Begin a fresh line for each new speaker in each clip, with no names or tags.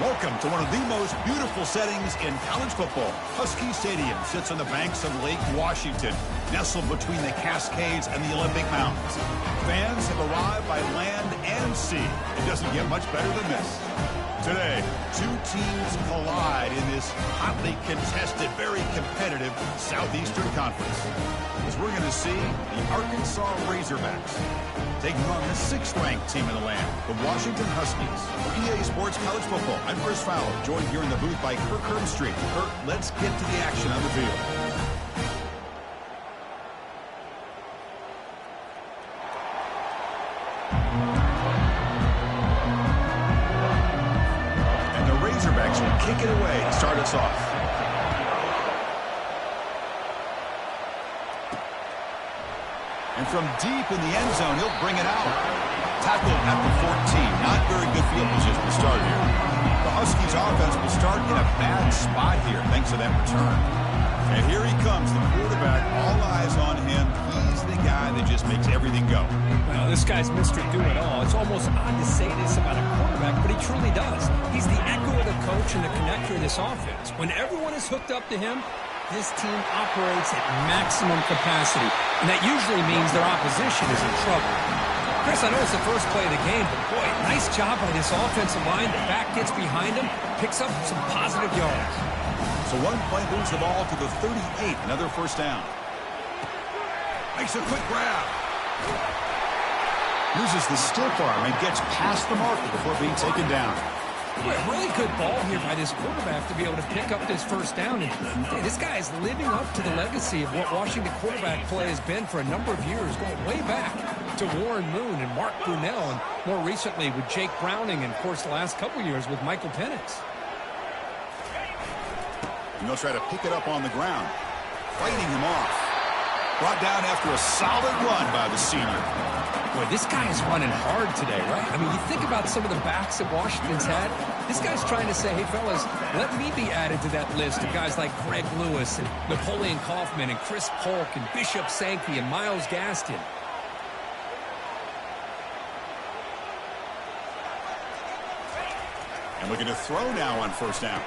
Welcome to one of the most beautiful settings in college football. Husky Stadium sits on the banks of Lake Washington, nestled between the Cascades and the Olympic Mountains. Fans have arrived by land and sea. It doesn't get much better than this. Today, two teams collide in this hotly contested, very competitive Southeastern Conference. As we're going to see the Arkansas Razorbacks taking on the 6th-ranked team in the land, the Washington Huskies. For EA Sports College Football, I'm Chris Fowler, joined here in the booth by Kirk Herbstreit. Kirk, let's get to the action on the field. And the Razorbacks will kick it away to start us off. And from deep in the end zone, he'll bring it out. Tackled at the 14. Not very good field position to start here. The Huskies offense will start in a bad spot here, thanks to that return. And here he comes, the quarterback. All eyes on him. He's the guy that just makes everything go.
Well, this guy's Mr. Do-It-All. It's almost odd to say this about a quarterback, but he truly does. He's the echo of the coach and the connector of this offense. When everyone is hooked up to him, this team operates at maximum capacity, and that usually means their opposition is in trouble. Chris, I know it's the first play of the game, but boy, nice job by this offensive line. The back gets behind him, picks up some positive yards.
So one play moves the ball to the 38, another first down. Makes a quick grab. Uses the stiff arm and gets past the marker before being taken down.
Really good ball here by this quarterback to be able to pick up this first down. And hey, this guy is living up to the legacy of what Washington quarterback play has been for a number of years, going way back to Warren Moon and Mark Brunell, and more recently with Jake Browning, and, of course, the last couple years with Michael Penix.
And they'll try to pick it up on the ground, fighting him off. Brought down after a solid run by the senior.
Boy, this guy is running hard today, right? I mean, you think about some of the backs that Washington's had. This guy's trying to say, hey, fellas, let me be added to that list of guys like Greg Lewis and Napoleon Kaufman and Chris Polk and Bishop Sankey and Myles Gaskin.
And looking to throw now on first down.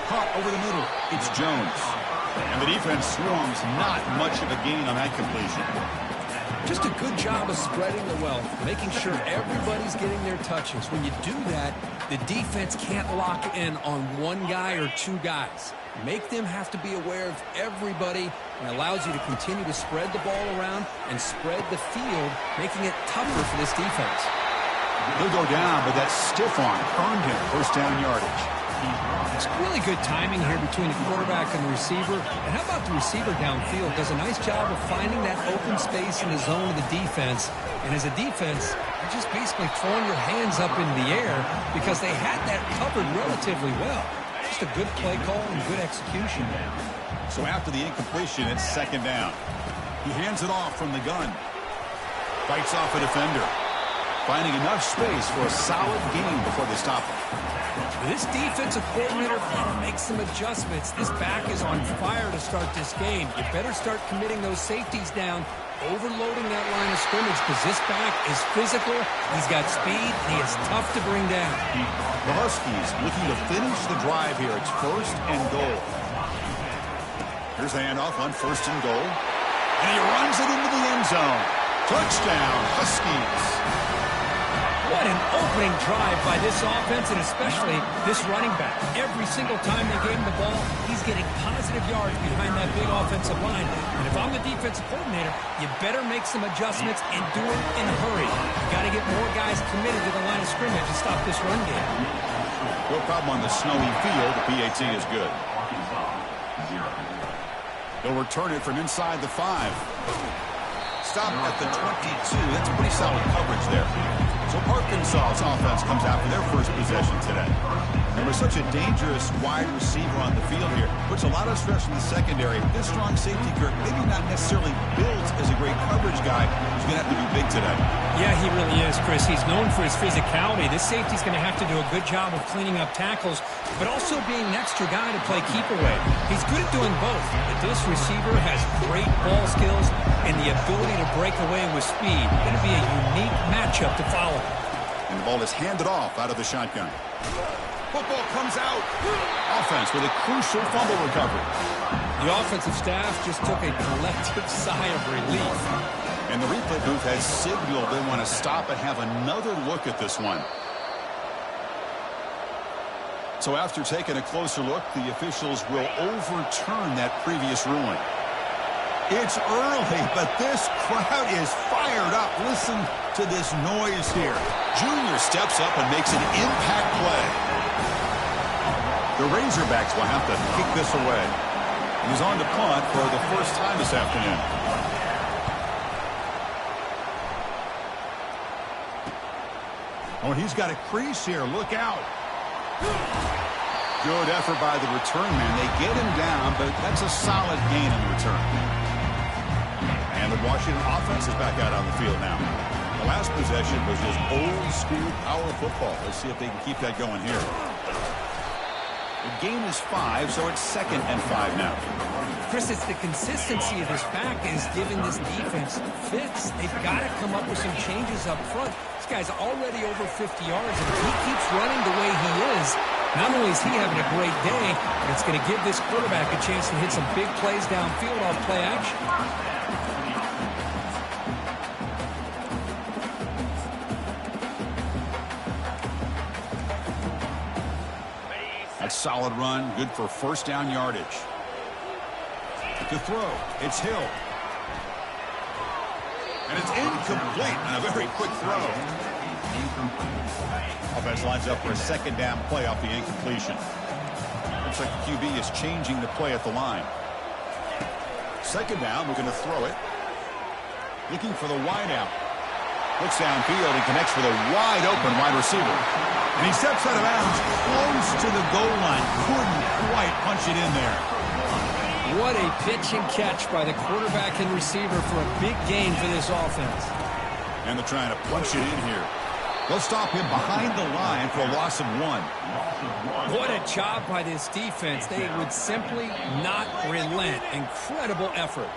Caught over the middle. It's Jones. And the defense swarms, not much of a gain on that completion.
Just a good job of spreading the wealth, making sure everybody's getting their touches. When you do that, the defense can't lock in on one guy or two guys. Make them have to be aware of everybody, and allows you to continue to spread the ball around and spread the field, making it tougher for this defense.
He'll go down, but that stiff arm earned him first down yardage.
It's really good timing here between the quarterback and the receiver. And how about the receiver downfield? Does a nice job of finding that open space in the zone of the defense. And as a defense, you're just basically throwing your hands up in the air because they had that covered relatively well. Just a good play call and good execution.
So after the incompletion, it's second down. He hands it off from the gun. Fights off a defender. Finding enough space for a solid gain before they stop him.
This defensive coordinator got to make some adjustments. This back is on fire to start this game. You better start committing those safeties down, overloading that line of scrimmage, because this back is physical, he's got speed, and he is tough to bring down.
The Huskies looking to finish the drive here. It's first and goal. Here's the handoff on first and goal. And he runs it into the end zone. Touchdown, Huskies.
What an opening drive by this offense, and especially this running back. Every single time they gave him the ball, he's getting positive yards behind that big offensive line. And if I'm the defensive coordinator, you better make some adjustments and do it in a hurry. You got to get more guys committed to the line of scrimmage to stop this run game.
No problem on the snowy field. The PAT is good. They'll return it from inside the 5. Stop at the 22. That's pretty solid coverage there. So Arkansas's offense comes out for their first possession today. And with such a dangerous wide receiver on the field here, puts a lot of stress on the secondary. This strong safety, Kirk, maybe not necessarily built as a great coverage guy, who's going to have to be big today.
Yeah, he really is, Chris. He's known for his physicality. This safety's going to have to do a good job of cleaning up tackles, but also being an extra guy to play keep away. He's good at doing both, but this receiver has great ball skills and the ability to break away with speed. Going to be a unique matchup to follow.
And the ball is handed off out of the shotgun. Football comes out. Offense with a crucial fumble recovery.
The offensive staff just took a collective sigh of relief.
And the replay booth has signaled they want to stop and have another look at this one. So after taking a closer look, the officials will overturn that previous ruling. It's early, but this crowd is fired up. Listen to this noise here. Junior steps up and makes an impact play. The Razorbacks will have to kick this away. He's on to punt for the first time this afternoon. Oh, he's got a crease here. Look out. Good effort by the return man. They get him down, but that's a solid gain in the return. And the Washington offense is back out on the field now. The last possession was just old-school power football. Let's see if they can keep that going here. The gain is 5, so it's 2nd and 5 now.
Chris, it's the consistency of this back is giving this defense fits. They've got to come up with some changes up front. This guy's already over 50 yards, and if he keeps running the way he is, not only is he having a great day, but it's going to give this quarterback a chance to hit some big plays downfield off play action.
That's solid run, good for first down yardage. To throw, it's Hill. And it's incomplete on a very quick throw. Offense lines up for a 2nd down play off the incompletion. Looks like the QB is changing the play at the line. 2nd down, we're going to throw it. Looking for the wide out. Looks downfield and connects with a wide open wide receiver. And he steps out of bounds close to the goal line. Couldn't quite punch it in there.
What a pitch and catch by the quarterback and receiver for a big gain for this offense.
And they're trying to punch it in here. They'll stop him behind the line for a loss of 1.
What a job by this defense. They would simply not relent. Incredible effort.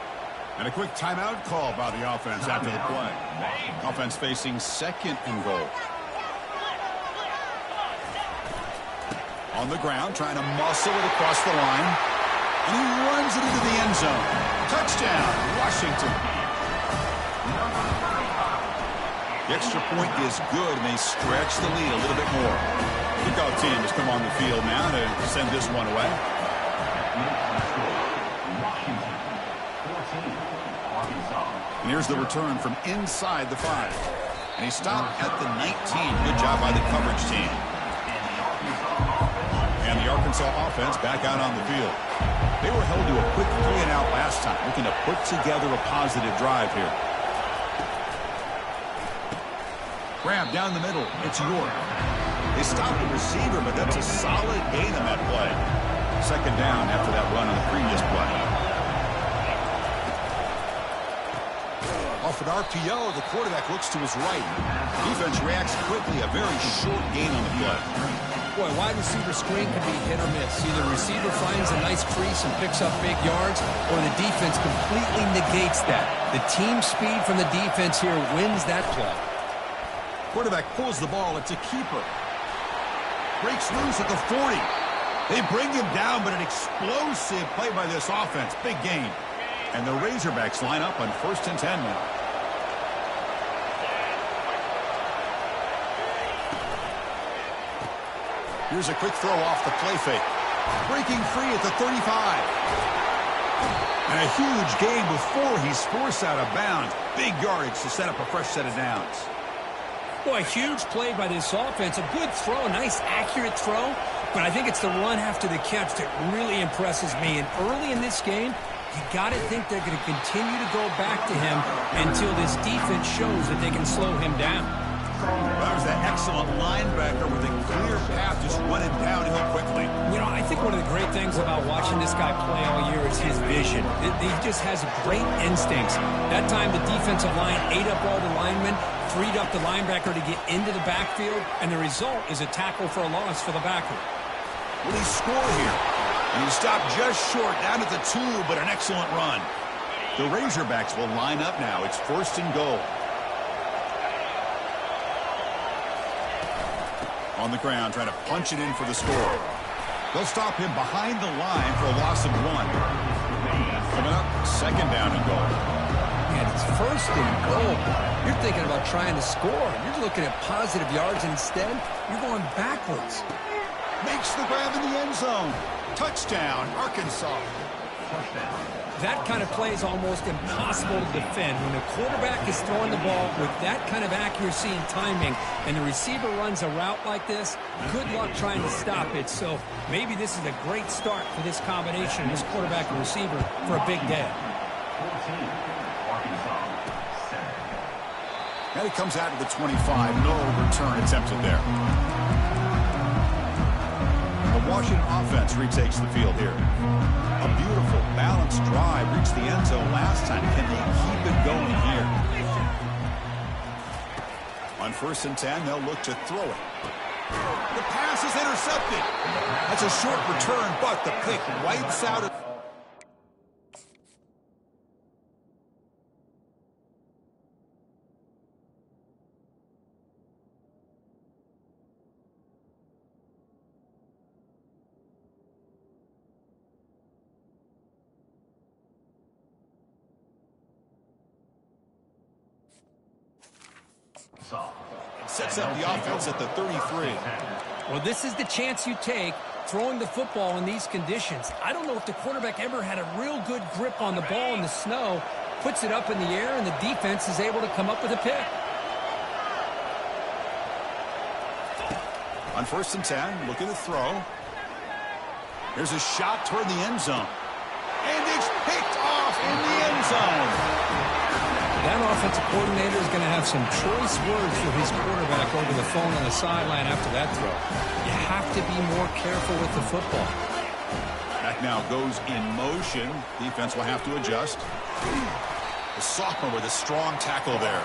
And a quick timeout call by the offense after the play. Offense facing 2nd and goal. On the ground, trying to muscle it across the line. And he runs it into the end zone. Touchdown, Washington. The extra point is good, and they stretch the lead a little bit more. Kickoff team has come on the field now to send this one away. And here's the return from inside the 5. And he stopped at the 19. Good job by the coverage team. And the Arkansas offense back out on the field. They were held to a quick 3-and-out last time, looking to put together a positive drive here. Grab down the middle. It's York. They stopped the receiver, but that's a solid gain on that play. 2nd down after that run on the previous play. Off an RPO, the quarterback looks to his right. Defense reacts quickly. A very short gain on the play.
Boy, wide receiver screen can be hit or miss. Either the receiver finds a nice crease and picks up big yards, or the defense completely negates that. The team speed from the defense here wins that play.
Quarterback pulls the ball. It's a keeper. Breaks loose at the 40. They bring him down, but an explosive play by this offense. Big gain. And the Razorbacks line up on 1st and 10 now. Here's a quick throw off the play fake. Breaking free at the 35. And a huge gain before he's forced out of bounds. Big yardage to set up a fresh set of downs.
Boy, a huge play by this offense. A good throw, a nice accurate throw. But I think it's the run after the catch that really impresses me. And early in this game, you got to think they're going to continue to go back to him until this defense shows that they can slow him down.
That was that excellent linebacker with a clear path just running downhill quickly.
You know, I think one of the great things about watching this guy play all year is his vision. He just has great instincts. That time the defensive line ate up all the linemen, freed up the linebacker to get into the backfield, and the result is a tackle for a loss for the backer.
Will he score here? And he stopped just short, down at the 2, but an excellent run. The Razorbacks will line up now. It's 1st and goal. On the ground, trying to punch it in for the score. They'll stop him behind the line for a loss of 1. Coming up, 2nd down and goal.
And it's 1st and goal. You're thinking about trying to score. You're looking at positive yards, and instead, you're going backwards.
Makes the grab in the end zone. Touchdown, Arkansas.
That kind of play is almost impossible to defend. When the quarterback is throwing the ball with that kind of accuracy and timing, and the receiver runs a route like this, good luck trying to stop it. So maybe this is a great start for this combination, this quarterback and receiver, for a big day.
And he comes out to the 25. No return attempted there. The Washington offense retakes the field here. A beautiful, balanced drive reached the end zone last time. Can they keep it going here? On 1st and 10, they'll look to throw it. The pass is intercepted. That's a short return, but the pick wipes out it. Sets up the offense at the 33.
Well, this is the chance you take throwing the football in these conditions. I don't know if the quarterback ever had a real good grip on the ball in the snow, puts it up in the air, and the defense is able to come up with a pick.
On 1st and 10, looking to throw. There's a shot toward the end zone. And it's picked off in the end zone.
That offensive coordinator is going to have some choice words for his quarterback over the phone on the sideline after that throw. You have to be more careful with the football.
Back now goes in motion. Defense will have to adjust. The sophomore with a strong tackle there.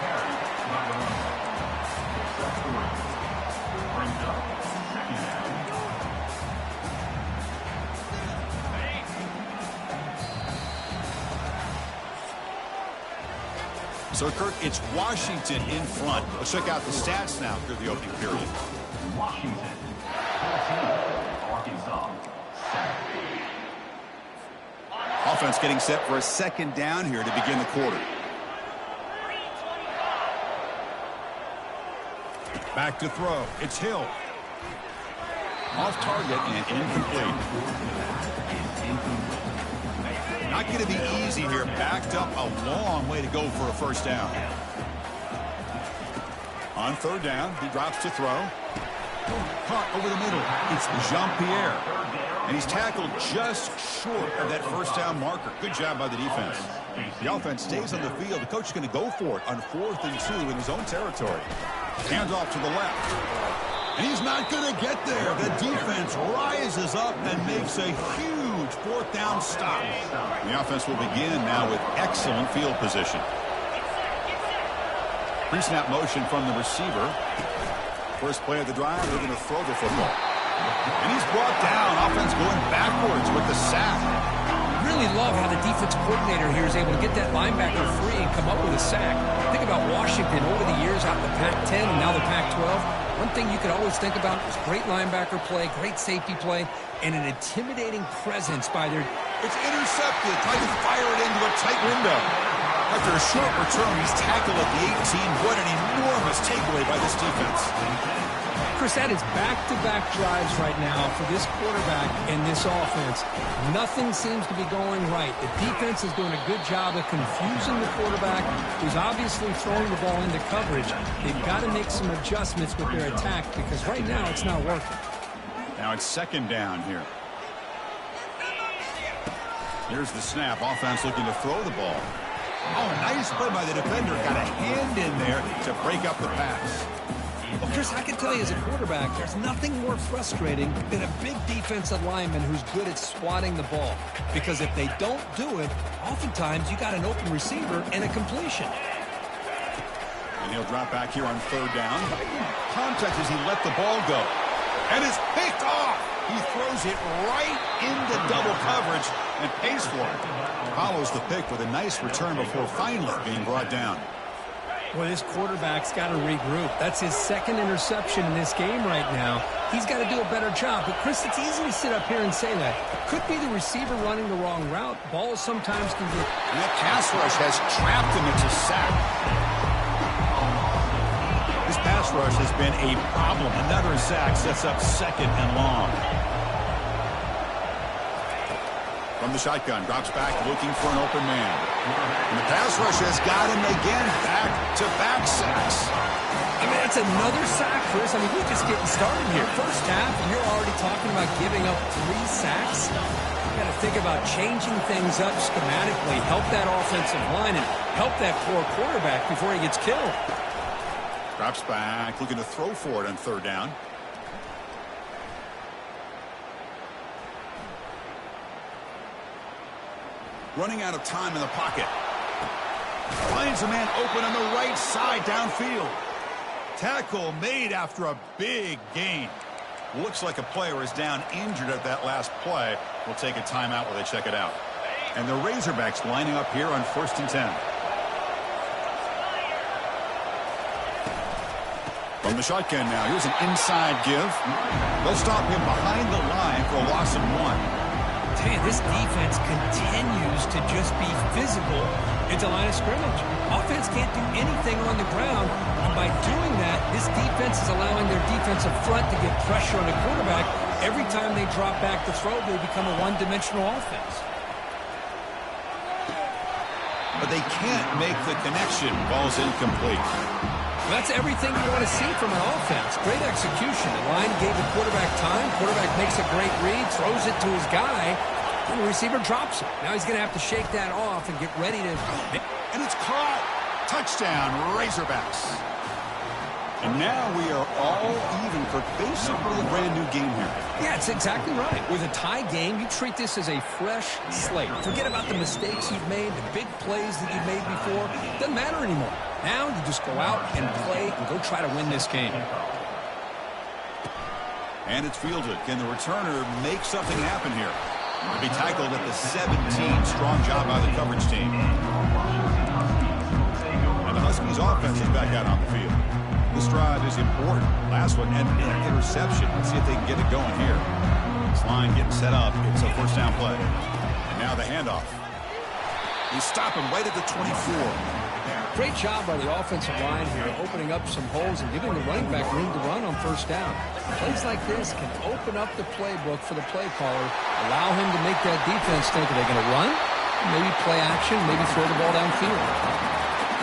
So, Kirk, it's Washington in front. Let's check out the stats now through the opening period.
Washington, 14, Arkansas, 7.
Offense getting set for a 2nd down here to begin the quarter. Back to throw. It's Hill. Off target and incomplete. Not going to be easy here. Backed up a long way to go for a 1st down. On 3rd down, he drops to throw. Caught over the middle. It's Jean-Pierre. And he's tackled just short of that 1st down marker. Good job by the defense. The offense stays on the field. The coach is going to go for it on 4th and 2 in his own territory. Hands off to the left. And he's not going to get there. The defense rises up and makes a huge 4th down stop. The offense will begin now with excellent field position. Pre-snap motion from the receiver. First play of the drive, they're going to throw the football. And he's brought down. Offense going backwards with the sack.
Really love how the defense coordinator here is able to get that linebacker free and come up with a sack. Think about Washington over the years out in the Pac-10 and now the Pac-12. One thing you could always think about is great linebacker play, great safety play, and an intimidating presence by their...
It's intercepted, trying to fire it into a tight window. After a short return, he's tackled at the 18. What an enormous takeaway by this defense.
Chris, that is back-to-back drives right now for this quarterback and this offense. Nothing seems to be going right. The defense is doing a good job of confusing the quarterback, who's obviously throwing the ball into coverage. They've got to make some adjustments with their attack because right now it's not working.
Now it's 2nd down here. Here's the snap. Offense looking to throw the ball. Oh, nice play by the defender. Got a hand in there to break up the pass.
Well, Chris, I can tell you as a quarterback, there's nothing more frustrating than a big defensive lineman who's good at swatting the ball. Because if they don't do it, oftentimes you got an open receiver and a completion.
And he'll drop back here on 3rd down. Contact as he let the ball go. And it's picked off. He throws it right into double coverage and pays for it. Follows the pick with a nice return before finally being brought down.
Well, this quarterback's got to regroup. That's his second interception in this game right now. He's got to do a better job. But, Chris, it's easy to sit up here and say that. Could be the receiver running the wrong route. Balls sometimes can get...
And that pass rush has trapped him. It's a sack. This pass rush has been a problem. Another sack sets up second and long. From the shotgun, drops back, looking for an open man. And the pass rush has got him again. Back-to-back sacks.
I mean, that's another sack, Chris. I mean, we're just getting started here. First half, and you're already talking about giving up 3 sacks. You got to think about changing things up schematically, help that offensive line, and help that poor quarterback before he gets killed.
Drops back, looking to throw for it on third down. Running out of time in the pocket. Finds a man open on the right side downfield. Tackle made after a big gain. Looks like a player is down injured at that last play. We'll take a timeout while they check it out. And the Razorbacks lining up here on 1st and 10. From the shotgun now. Here's an inside give. They'll stop him behind the line for a loss of 1.
Man, this defense continues to just be physical into line of scrimmage. Offense can't do anything on the ground, and by doing that, this defense is allowing their defensive front to get pressure on the quarterback. Every time they drop back to throw, they become a one-dimensional offense.
But they can't make the connection. Ball's incomplete.
That's everything you want to see from an offense. Great execution. The line gave the quarterback time. Quarterback makes a great read, throws it to his guy, and the receiver drops it. Now he's going to have to shake that off and get ready to...
And it's caught. Touchdown, Razorbacks. And now we are all even for basically a brand new game here.
Yeah, it's exactly right. With a tie game, you treat this as a fresh slate. Forget about the mistakes you've made, the big plays that you've made before. Doesn't matter anymore. Now you just go out and play and go try to win this game.
And it's fielded. Can the returner make something happen here? He'll be tackled at the 17. Strong job by the coverage team. And the Huskies offense is back out on the field. This drive is important. Last one and an interception. Let's see if they can get it going here. This line getting set up. It's a first down play. And now the handoff. They stop him right at the 24.
Great job by the offensive line here, opening up some holes and giving the running back room to run on first down. Plays like this can open up the playbook for the play caller, allow him to make that defense think, are they going to run? Maybe play action, maybe throw the ball downfield.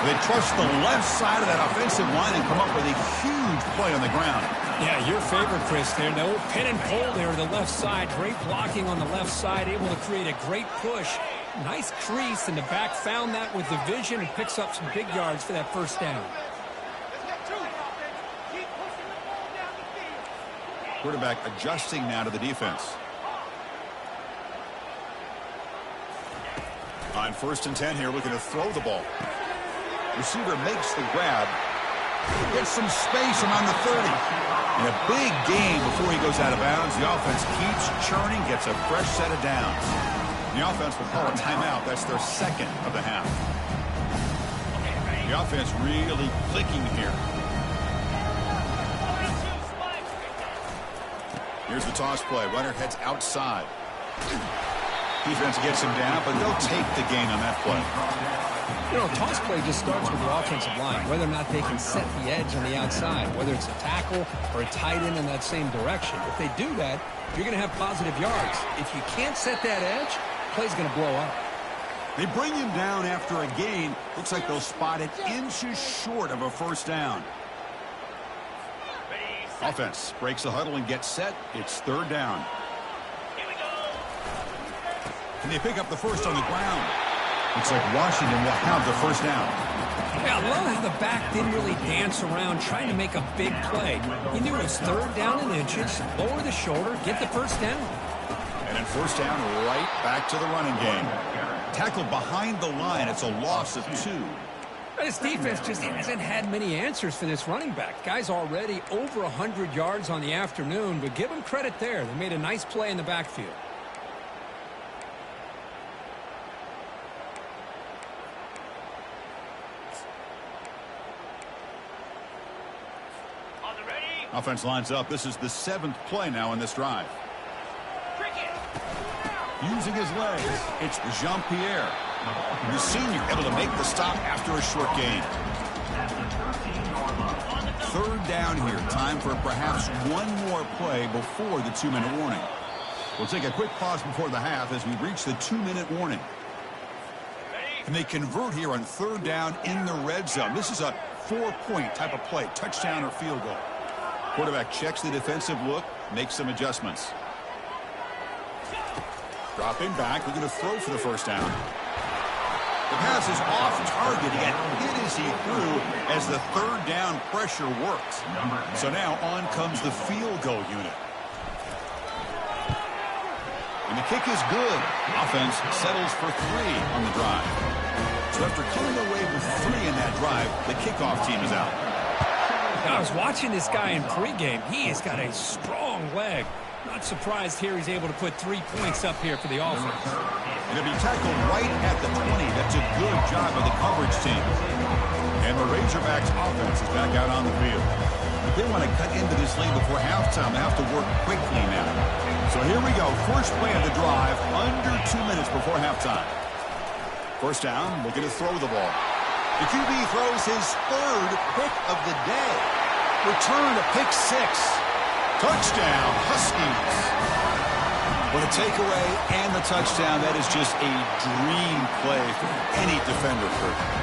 They trust the left side of that offensive line and come up with a huge play on the ground.
Yeah, your favorite, Chris, there. No pin and pull there to the left side. Great blocking on the left side, able to create a great push. Nice crease, and the back found that with the vision and picks up some big yards for that first down.
Quarterback adjusting now to the defense. On 1st and 10 here, looking to throw the ball. Receiver makes the grab. Gets some space around the 30. And a big gain before he goes out of bounds. The offense keeps churning, gets a fresh set of downs. The offense will call a timeout. That's their second of the half. The offense really clicking here. Here's the toss play. Runner heads outside. Defense gets him down, but they'll take the gain on that play.
You know, toss play just starts with the offensive line, whether or not they can set the edge on the outside, whether it's a tackle or a tight end in that same direction. If they do that, you're going to have positive yards. If you can't set that edge, play's going to blow up.
They bring him down after a gain. Looks like they'll spot it inches short of a first down. Offense breaks the huddle and gets set. It's third down. Can they pick up the first on the ground? Looks like Washington will have the first down.
Yeah, I love how the back didn't really dance around trying to make a big play. He knew it was third down in inches, lower the shoulder, get the first down.
And then first down right back to the running game. Tackled behind the line. It's a loss of 2.
This defense just hasn't had many answers for this running back. Guy's already over 100 yards on the afternoon, but give him credit there. They made a nice play in the backfield.
Offense lines up. This is the 7th play now in this drive. Using his legs, it's Jean-Pierre. The senior able to make the stop after a short gain. 3rd down here. Time for perhaps one more play before the 2-minute warning. We'll take a quick pause before the half as we reach the 2-minute warning. And they convert here on 3rd down in the red zone. This is a 4-point type of play, touchdown or field goal. Quarterback checks the defensive look, makes some adjustments. Dropping back, looking to throw for the 1st down. The pass is off target. He got hit as he threw as the 3rd down pressure worked. So now on comes the field goal unit. And the kick is good. Offense settles for 3 on the drive. So after coming away with 3 in that drive, the kickoff team is out.
Now, I was watching this guy in pregame. He has got a strong leg. Not surprised here he's able to put 3 points up here for the offense.
And to be tackled right at the 20, that's a good job by the coverage team. And the Razorbacks offense is back out on the field. If they want to cut into this lead before halftime, they have to work quickly now. So here we go. First play of the drive, under 2 minutes before halftime. 1st down, looking to throw the ball. The QB throws his 3rd pick of the day. Return to pick 6. Touchdown, Huskies. With a takeaway and the touchdown, that is just a dream play for any defender.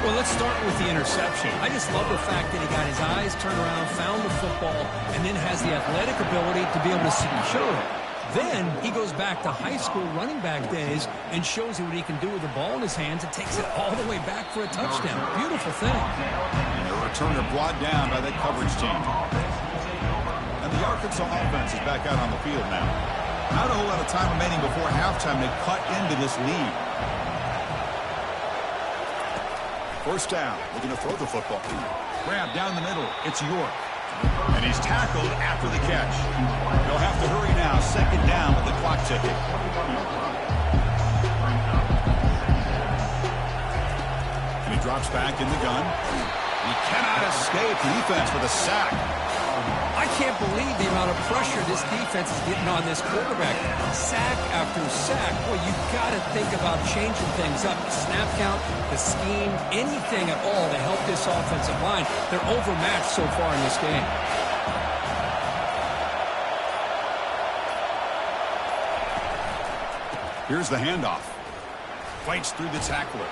Well, let's start with the interception. I just love the fact that he got his eyes turned around, found the football, and then has the athletic ability to be able to see and show it. Then he goes back to high school running back days and shows you what he can do with the ball in his hands and takes it all the way back for a touchdown. Beautiful thing.
And the returner brought down by that coverage team. And the Arkansas offense is back out on the field now. Not a whole lot of time remaining before halftime to cut into this lead. 1st down, looking to throw the football. Grab down the middle, it's York. And he's tackled after the catch. They'll have to hurry now, 2nd down with the clock ticking. And he drops back in the gun. He cannot escape the defense with a sack.
I can't believe the amount of pressure this defense is getting on this quarterback. Sack after sack. Boy, you've got to think about changing things up. The snap count, the scheme, anything at all to help this offensive line. They're overmatched so far in this game.
Here's the handoff. Fights through the tackler.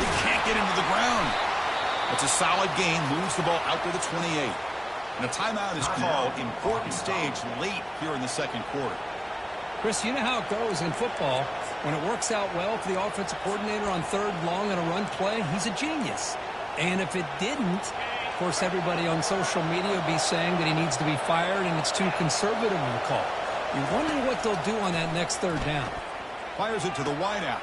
He can't get into the ground. It's a solid gain, moves the ball out to the 28. And a timeout is called. Important stage late here in the 2nd quarter.
Chris, you know how it goes in football. When it works out well for the offensive coordinator on 3rd long on a run play, he's a genius. And if it didn't, of course, everybody on social media will be saying that he needs to be fired and it's too conservative of a call. You wonder what they'll do on that next 3rd down.
Fires it to the wideout.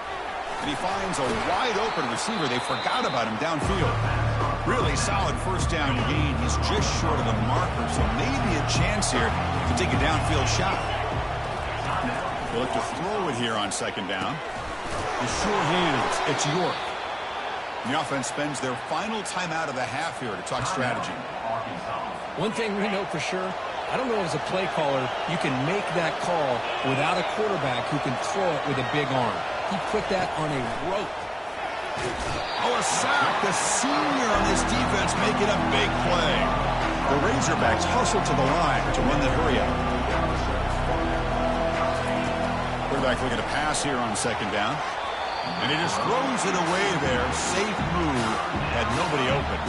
And he finds a wide-open receiver. They forgot about him downfield. Really solid 1st down gain. He's just short of the marker, so maybe a chance here to take a downfield shot. They'll look to throw it here on 2nd down. The sure hands. It's York. And the offense spends their final timeout of the half here to talk strategy.
One thing we know for sure, I don't know as a play caller, you can make that call without a quarterback who can throw it with a big arm. He put that on a rope.
Oh, a sack. The senior on this defense making a big play. The Razorbacks hustle to the line to run the hurry up. Quarterback looking to pass here on 2nd down. And he just throws it away there. Safe move. Had nobody open.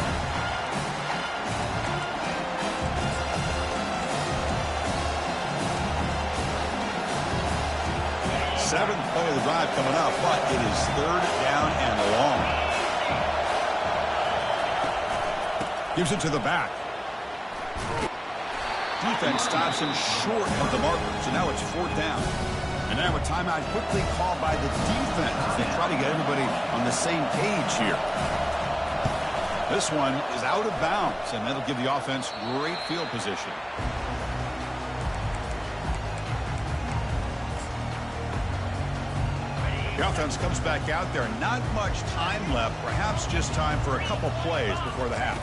Seventh play of the drive coming up, but it is 3rd down and long. Gives it to the back. Defense stops him short of the marker, so now it's 4th down. And now a timeout quickly called by the defense as they try to get everybody on the same page here. This one is out of bounds, and that'll give the offense great field position. The offense comes back out there. Not much time left. Perhaps just time for a couple plays before the half.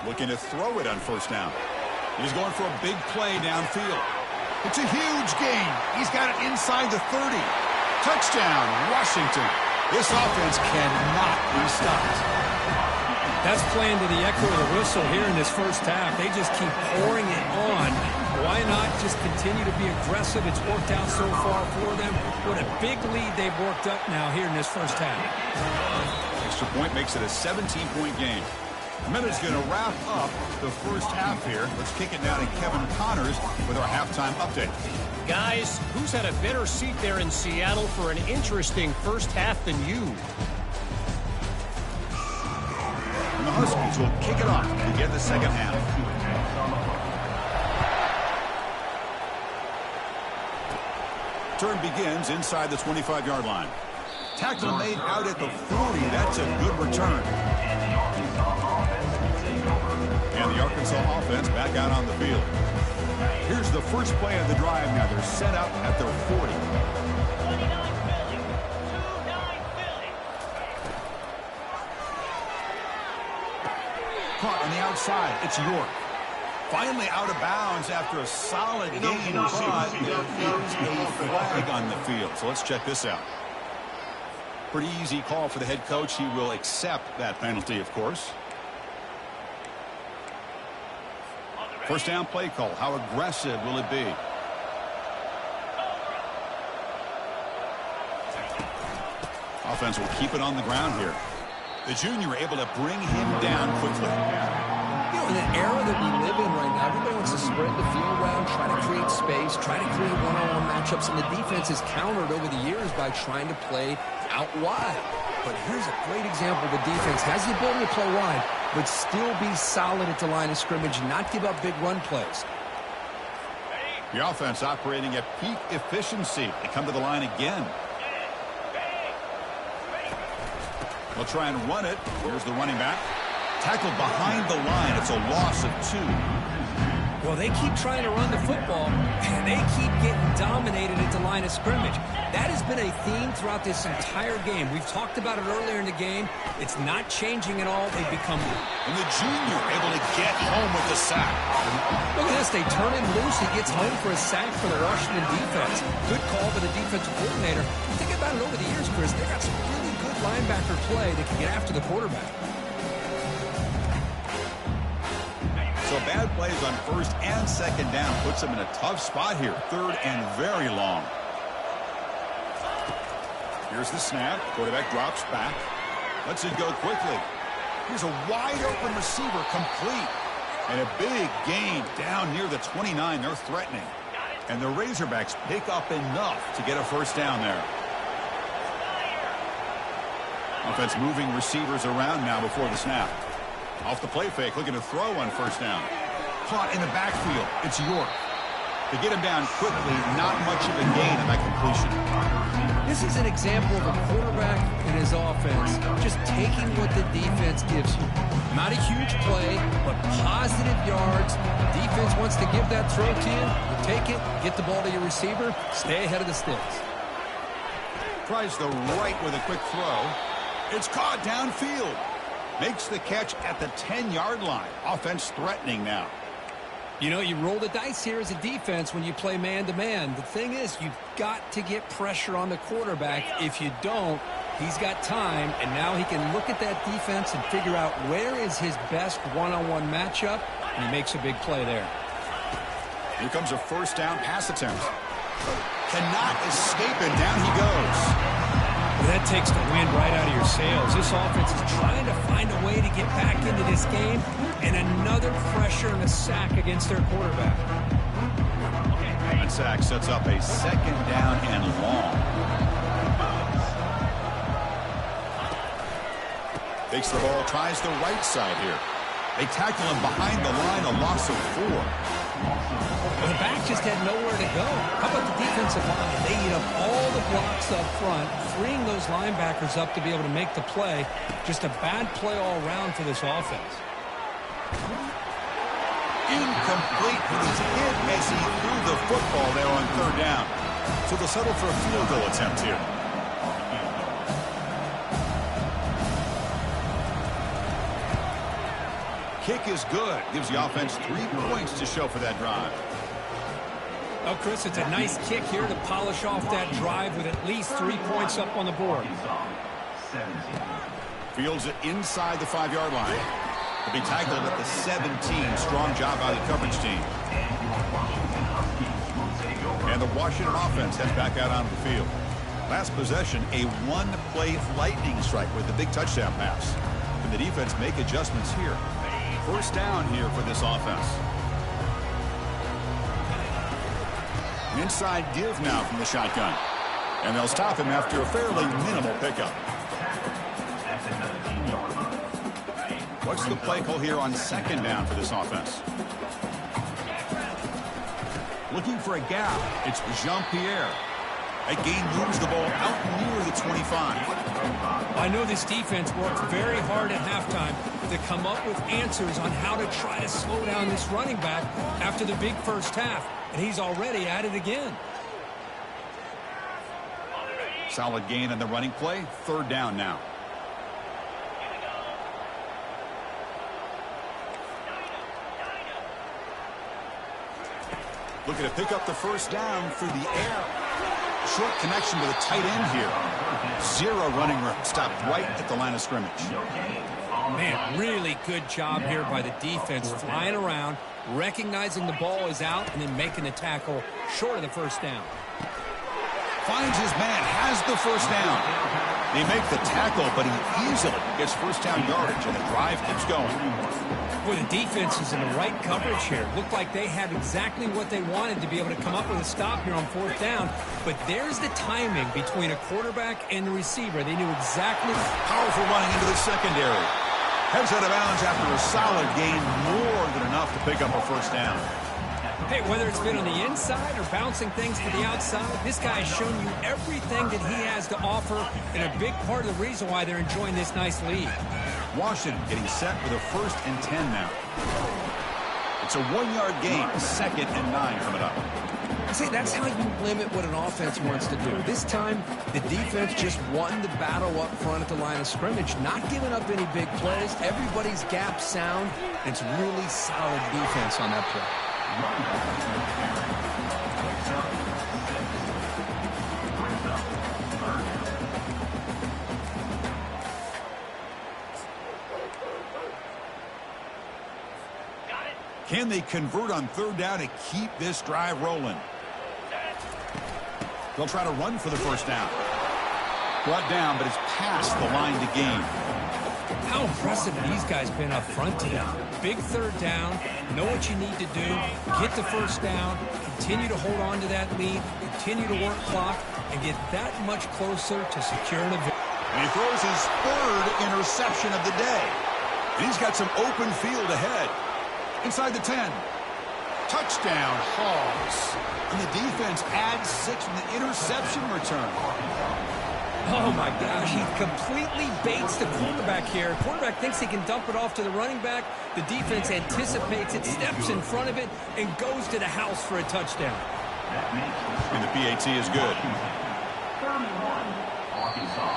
Looking to throw it on first down. He's going for a big play downfield. It's a huge gain. He's got it inside the 30. Touchdown, Washington. This offense cannot be stopped.
That's playing to the echo of the whistle here in this first half. They just keep pouring it on. Why not just continue to be aggressive? It's worked out so far for them. What a big lead they've worked up now here in this first half.
Extra point makes it a 17-point game. Minute's going to wrap up the first half here. Let's kick it down to Kevin Connors with our halftime update.
Guys, who's had a better seat there in Seattle for an interesting first half than you?
And the Huskies will kick it off to get the second half. Turn begins inside the 25-yard line. Tackle made out at the 40. That's a good return. And the Arkansas offense back out on the field. Here's the first play of the drive now. They're set up at their 40. Caught on the outside. It's York. Finally out of bounds after a solid game, but there is a flag on the field. So let's check this out. Pretty easy call for the head coach. He will accept that penalty, of course. First down play call. How aggressive will it be? Offense will keep it on the ground here. The junior able to bring him down quickly.
You know, in the era that we live in right now, everybody wants to spread the field around, try to create space, try to create one-on-one matchups, and the defense has countered over the years by trying to play out wide. But here's a great example. The defense has the ability to play wide, but still be solid at the line of scrimmage, not give up big run plays.
The offense operating at peak efficiency. They come to the line again. They'll try and run it. Here's the running back. Tackled behind the line. It's a loss of 2.
Well, they keep trying to run the football, and they keep getting dominated at the line of scrimmage. That has been a theme throughout this entire game. We've talked about it earlier in the game. It's not changing at all. They've become...
And the junior able to get home with the sack.
Look at this. They turn him loose. He gets home for a sack for the Washington defense. Good call by the defensive coordinator. Think about it over the years, Chris. They got some really good linebacker play that can get after the quarterback.
So bad plays on first and second down puts them in a tough spot here. Third and very long. Here's the snap. Quarterback drops back. Lets it go quickly. Here's a wide open receiver complete. And a big gain down near the 29. They're threatening. And the Razorbacks pick up enough to get a first down there. Offense moving receivers around now before the snap. Off the play fake, looking to throw on first down. Caught in the backfield. It's York. To get him down quickly, not much of a gain in that completion.
This is an example of a quarterback and his offense just taking what the defense gives you. Not a huge play, but positive yards. The defense wants to give that throw to you. You take it, get the ball to your receiver, stay ahead of the sticks.
Tries the right with a quick throw. It's caught downfield. Makes the catch at the 10-yard line. Offense threatening now.
You know, you roll the dice here as a defense when you play man-to-man. The thing is, you've got to get pressure on the quarterback. If you don't, he's got time, and now he can look at that defense and figure out where is his best one-on-one matchup, and he makes a big play there.
Here comes a first down pass attempt. Cannot escape it. Down he goes.
That takes the wind right out of your sails. This offense is trying to find a way to get back into this game, and another pressure and a sack against their quarterback.
That sack sets up a second down and long. Takes the ball, tries the right side here. They tackle him behind the line, a loss of 4.
Well, the back just had nowhere to go. How about the defensive line? They eat up all the blocks up front, freeing those linebackers up to be able to make the play. Just a bad play all around for this offense.
Incomplete, but he's hit as he threw the football there on third down. So they'll settle for a field goal attempt here. Kick is good. Gives the offense 3 points to show for that drive.
Oh, Chris, it's a nice kick here to polish off that drive with at least 3 points up on the board.
Fields it inside the 5-yard line. He'll be tackled at the 17. Strong job by the coverage team. And the Washington offense heads back out onto the field. Last possession, a one-play lightning strike with the big touchdown pass. And the defense make adjustments here. First down here for this offense. Inside give now from the shotgun. And they'll stop him after a fairly minimal pickup. What's the play call here on second down for this offense? Looking for a gap. It's Jean-Pierre. That gain moves the ball out near the 25.
I know this defense worked very hard at halftime to come up with answers on how to try to slow down this running back after the big first half. And he's already at it again.
Solid gain on the running play. Third down now. Looking to pick up the first down through the air. Short connection to the tight end here. 0 running room. Stopped right at the line of scrimmage.
Man, really good job here by the defense, flying around, recognizing the ball is out, and then making the tackle short of the first down.
Finds his man, has the first down. They make the tackle, but he easily gets first down yardage, and the drive keeps going.
Boy, the defense is in the right coverage here. Looked like they had exactly what they wanted to be able to come up with a stop here on fourth down. But there's the timing between a quarterback and the receiver. They knew exactly.
Powerful running into the secondary. Heads out of bounds after a solid gain, more than enough to pick up a first down.
Hey, whether it's been on the inside or bouncing things to the outside, this guy has shown you everything that he has to offer, and a big part of the reason why they're enjoying this nice lead.
Washington getting set with a 1st and 10 now. It's a 1-yard gain, 2nd and 9 coming up.
See, that's how you limit what an offense wants to do. This time, the defense just won the battle up front at the line of scrimmage, not giving up any big plays. Everybody's gap sound. It's really solid defense on that play.
Can they convert on third down to keep this drive rolling? They'll try to run for the first down. Brought down, but it's past the line to gain.
How impressive these guys been up front today. Big third down, know what you need to do, get the first down, continue to hold on to that lead, continue to work clock, and get that much closer to securing a victory.
And he throws his 3rd interception of the day. And he's got some open field ahead. Inside the 10. Touchdown, Hogs. And the defense adds 6 from the interception return.
Oh, my gosh, he completely baits the quarterback here. Quarterback thinks he can dump it off to the running back. The defense anticipates it, steps in front of it, and goes to the house for a touchdown.
And the PAT is good.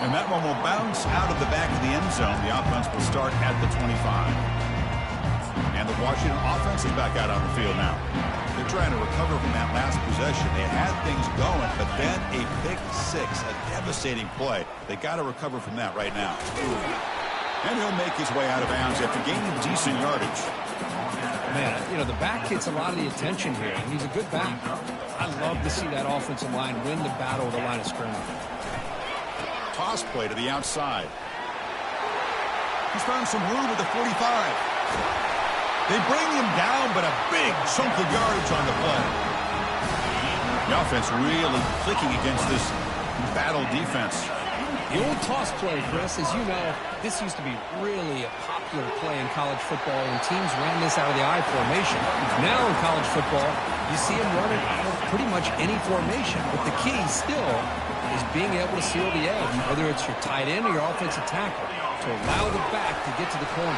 And that one will bounce out of the back of the end zone. The offense will start at the 25. And the Washington offense is back out on the field now. They're trying to recover from that last possession. They had things going, but then a pick 6, a devastating play. They got to recover from that right now. And he'll make his way out of bounds after gaining decent yardage.
Man, you know, the back gets a lot of the attention here, and he's a good back. I love to see that offensive line win the battle of the line of scrimmage.
Toss play to the outside. He's found some room at the 45. They bring him down, but a big chunk of yardage on the play. The offense really clicking against this battle defense.
The old toss play, Chris, as you know, this used to be really a popular play in college football, and teams ran this out of the I formation. Now in college football, you see them running out of pretty much any formation, but the key still is being able to seal the edge, whether it's your tight end or your offensive tackle, to allow the back to get to the corner.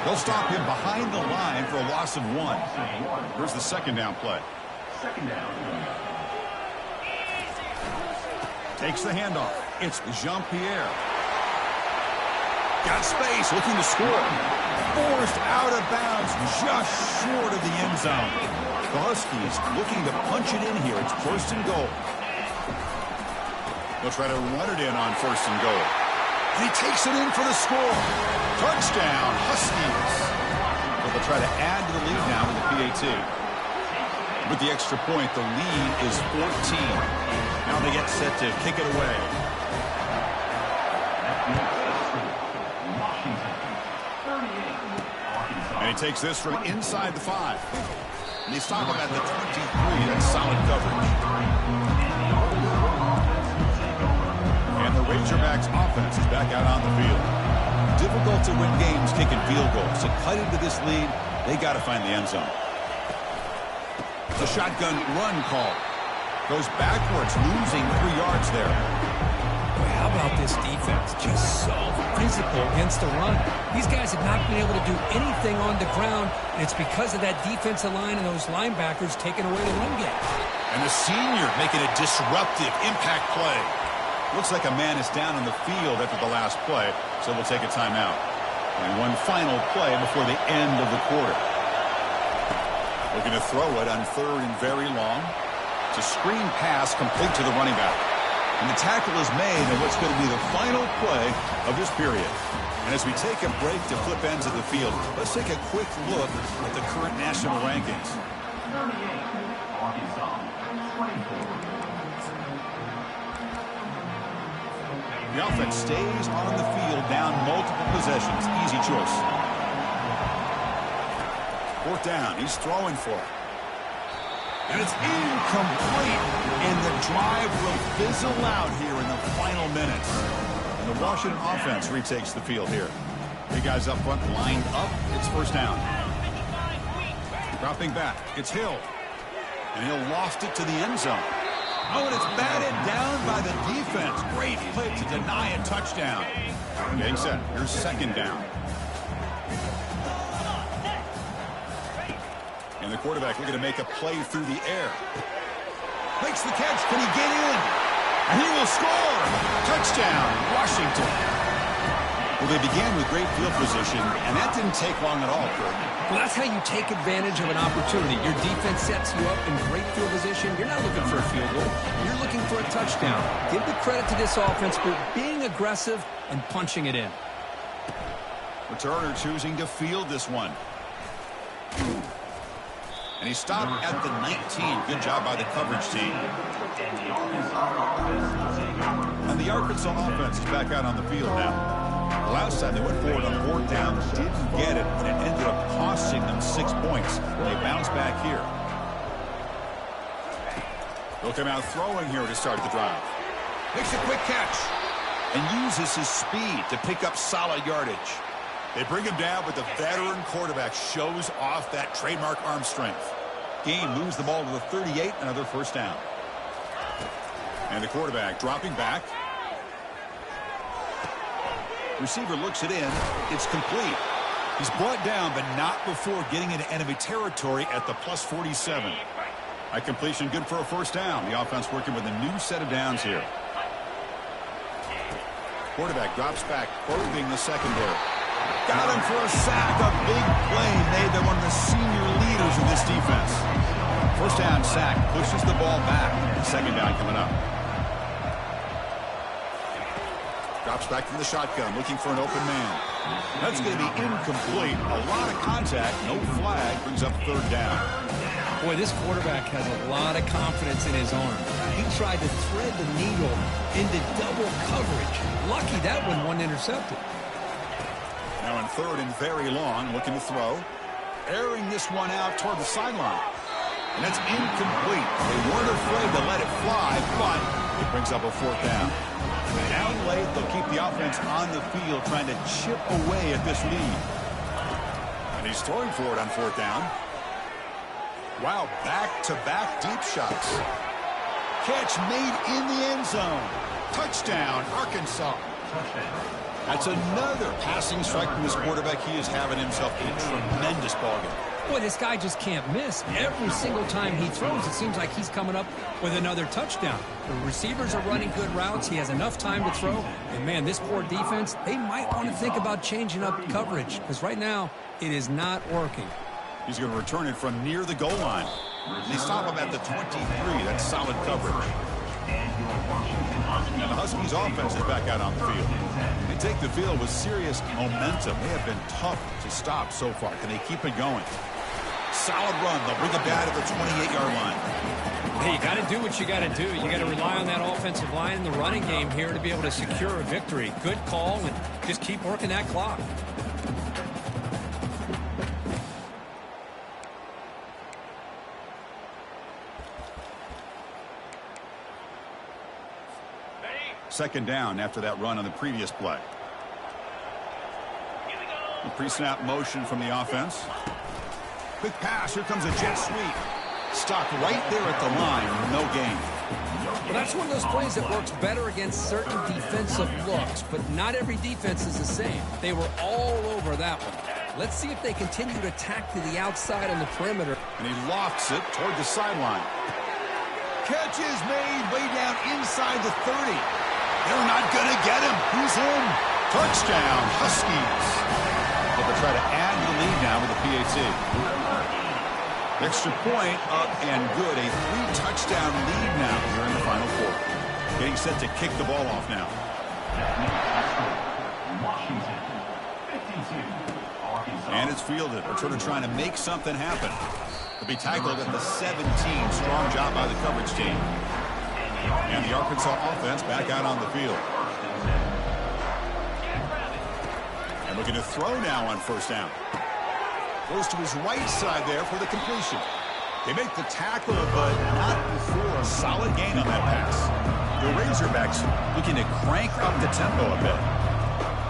They'll stop him behind the line for a loss of 1. Here's the 2nd down play. Takes the handoff. It's Jean-Pierre. Got space, looking to score. Forced out of bounds, just short of the end zone. The Huskies looking to punch it in here. It's 1st and goal. They'll try to run it in on 1st and goal. And he takes it in for the score. Touchdown, Huskies. So they'll try to add to the lead now with the PAT. With the extra point, the lead is 14. Now they get set to kick it away. And he takes this from inside the 5. And they stop him at the 23. That's solid coverage. And the Razorbacks offense is back out on the field. Difficult to win games kicking field goals. To cut into this lead, they got to find the end zone. The shotgun run call. Goes backwards, losing 3 yards there.
Boy, how about this defense? Just so physical against the run. These guys have not been able to do anything on the ground, and it's because of that defensive line and those linebackers taking away the run game.
And the senior making a disruptive impact play. Looks like a man is down on the field after the last play, so we'll take a timeout. And one final play before the end of the quarter. Looking to throw it on 3rd and very long. It's a screen pass complete to the running back. And the tackle is made in what's going to be the final play of this period. And as we take a break to flip ends of the field, let's take a quick look at the current national rankings.
38, Arkansas, 24.
The offense stays on the field, down multiple possessions. Easy choice. 4th down. He's throwing for it. And it's incomplete. And the drive will fizzle out here in the final minutes. And the Washington offense retakes the field here. 3 guys up front lined up. It's 1st down. Dropping back. It's Hill. And he'll loft it to the end zone. Oh, and it's batted down by the defense. Great play to deny a touchdown. Getting set. Here's 2nd down. And the quarterback looking to make a play through the air. Makes the catch. Can he get in? And he will score. Touchdown, Washington. Well, they began with great field position, and that didn't take long at all, Kurt.
Well, that's how you take advantage of an opportunity. Your defense sets you up in great field position. You're not looking for a field goal. You're looking for a touchdown. Give the credit to this offense for being aggressive and punching it in.
Returner choosing to field this one. And he stopped at the 19. Good job by the coverage team. And the Arkansas offense is back out on the field now. The last time they went forward on 4th down, didn't get it, and it ended up costing them 6 points. They bounce back here. They'll come out throwing here to start the drive. Makes a quick catch and uses his speed to pick up solid yardage. They bring him down, but the veteran quarterback shows off that trademark arm strength. Game moves the ball to the 38, another 1st down. And the quarterback dropping back. Receiver looks it in. It's complete. He's brought down, but not before getting into enemy territory at the plus 47. High completion, good for a 1st down. The offense working with a new set of downs here. Quarterback drops back, probing the secondary. Got him for a sack. A big play made by one of the senior leaders of this defense. 1st down sack, pushes the ball back. 2nd down coming up. Drops back from the shotgun, looking for an open man. That's going to be incomplete. A lot of contact, no flag, brings up 3rd down.
Boy, this quarterback has a lot of confidence in his arm. He tried to thread the needle into double coverage. Lucky that one wasn't intercepted.
Now in 3rd and very long, looking to throw. Airing this one out toward the sideline. And that's incomplete. They weren't afraid to let it fly, but it brings up a 4th down. Down late, they'll keep the offense on the field trying to chip away at this lead. And he's throwing for it on 4th down. Wow, back-to-back deep shots. Catch made in the end zone. Touchdown, Arkansas. That's another passing strike from this quarterback. He is having himself a tremendous ballgame.
Boy, this guy just can't miss. Every single time he throws, it seems like he's coming up with another touchdown. The receivers are running good routes. He has enough time to throw. And, man, this poor defense, they might want to think about changing up coverage because right now it is not working.
He's going to return it from near the goal line. They stop him at the 23. That's solid coverage. And the Huskies offense is back out on the field. They take the field with serious momentum. They have been tough to stop so far. Can they keep it going? Solid run. They'll bring it back at the 28-yard line.
Hey, you got to do what you got to do. You got to rely on that offensive line in the running game here to be able to secure a victory. Good call, and just keep working that clock.
Second down after that run on the previous play. The pre-snap motion from the offense. Quick pass. Here comes a jet sweep. Stopped right there at the line. No gain.
Well, that's one of those plays that works better against certain defensive looks, but not every defense is the same. They were all over that one. Let's see if they continue to attack to the outside on the perimeter.
And he lofts it toward the sideline. Catch is made way down inside the 30. They're not going to get him. He's in. Touchdown, Huskies. But they'll try to add the lead now with the PAT. Extra point up and good. A 3-touchdown lead now here in the final quarter. Getting set to kick the ball off now.
Washington, 52. Arkansas.
And it's fielded. Returner trying to make something happen. They'll be tackled at the 17. Strong job by the coverage team. And the Arkansas offense back out on the field. And looking to throw now on first down. Goes to his right side there for the completion. They make the tackle, but not before a solid gain on that pass. The Razorbacks looking to crank up the tempo a bit.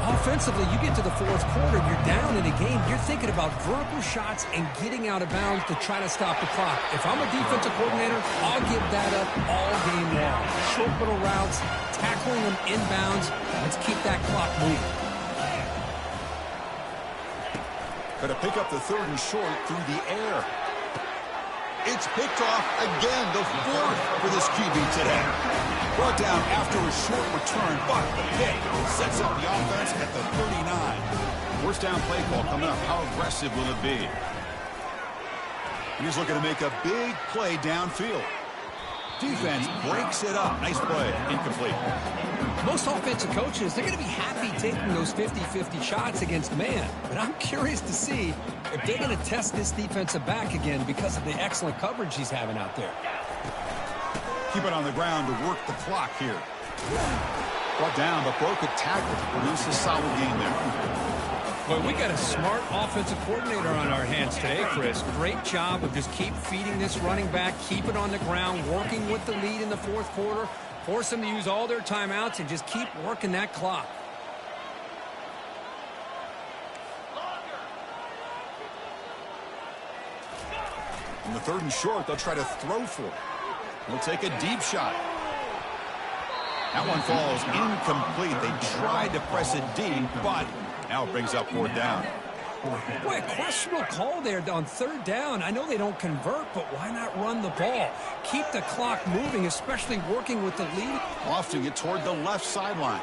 Offensively, you get to the fourth quarter, you're down in a game. You're thinking about vertical shots and getting out of bounds to try to stop the clock. If I'm a defensive coordinator, I'll give that up all game long. Short little routes, tackling them inbounds. Let's keep that clock moving.
Going to pick up the 3rd and short through the air. It's picked off again, the 4th for this QB today. Brought down after a short return, but the pick sets up the offense at the 39. First down play call coming up. How aggressive will it be? He's looking to make a big play downfield. Defense breaks it up. Nice play. Incomplete.
Most offensive coaches, they're going to be happy taking those 50-50 shots against man. But I'm curious to see if they're going to test this defensive back again because of the excellent coverage he's having out there.
Keep it on the ground to work the clock here. Brought down, but broke a tackle to produce a solid gain there.
Well, we got a smart offensive coordinator on our hands today, Chris. Great job of just keep feeding this running back, keep it on the ground, working with the lead in the fourth quarter, force them to use all their timeouts, and just keep working that clock.
On the 3rd and short, they'll try to throw for it. They'll take a deep shot. That one falls incomplete. They tried to press it deep, but now it brings up 4th down.
Boy, a questionable call there on 3rd down. I know they don't convert, but why not run the ball? Keep the clock moving, especially working with the lead.
Lofting it toward the left sideline.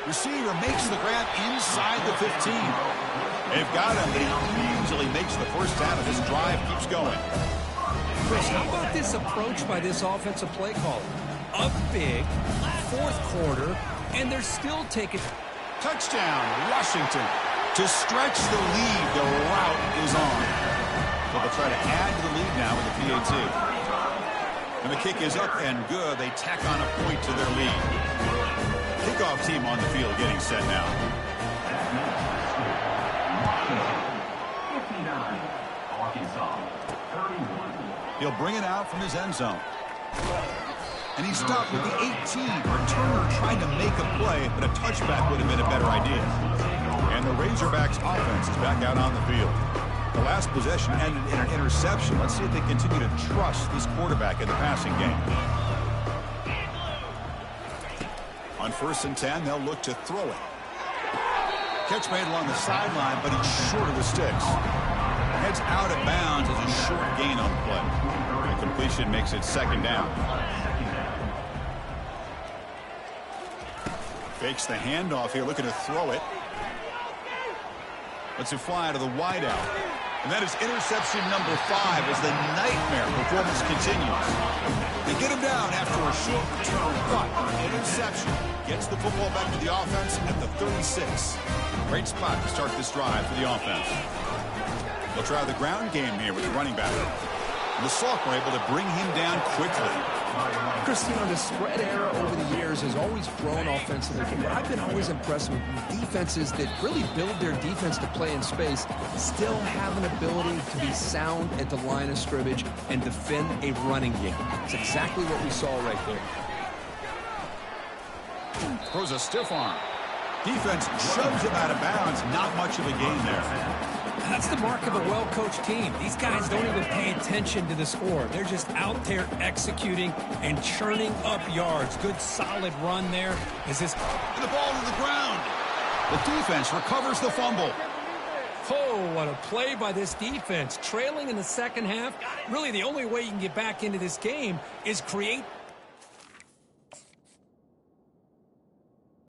Receiver makes the grab inside the 15. They've got him, but he easily makes the first down, and this drive keeps going.
Chris, how about this approach by this offensive play caller? Up big, fourth quarter, and they're still taking...
Touchdown, Washington. To stretch the lead, the route is on. So they'll try to add to the lead now with the PAT. And the kick is up and good. They tack on a point to their lead. Kickoff team on the field getting set now.
59. Arkansas, 31.
He'll bring it out from his end zone. And he stopped with the 18. Returner trying to make a play, but a touchback would have been a better idea. And the Razorbacks offense is back out on the field. The last possession ended in an interception. Let's see if they continue to trust this quarterback in the passing game. On 1st and 10, they'll look to throw it. Catch made along the sideline, but he's short of the sticks. heads out of bounds as a short gain on the play. The completion makes it second down. Fakes the handoff here, looking to throw it. Lets it fly to the wideout. And that is interception number 5 as the nightmare performance continues. They get him down after a short return, but interception gets the football back to the offense at the 36. Great spot to start this drive for the offense. They'll try the ground game here with the running back. And the Salk were able to bring him down quickly.
Chris, the spread era over the years has always grown offensively, but I've been always impressed with defenses that really build their defense to play in space, still have an ability to be sound at the line of scrimmage and defend a running game. It's exactly what we saw right there.
Throws a stiff arm. Defense shoves him out of bounds. Not much of a gain there.
That's the mark of a well-coached team. These guys don't even pay attention to the score. They're just out there executing and churning up yards. Good, solid run there. Is this...
And the ball to the ground. The defense recovers the fumble.
Oh, what a play by this defense. Trailing in the second half. Really, the only way you can get back into this game is create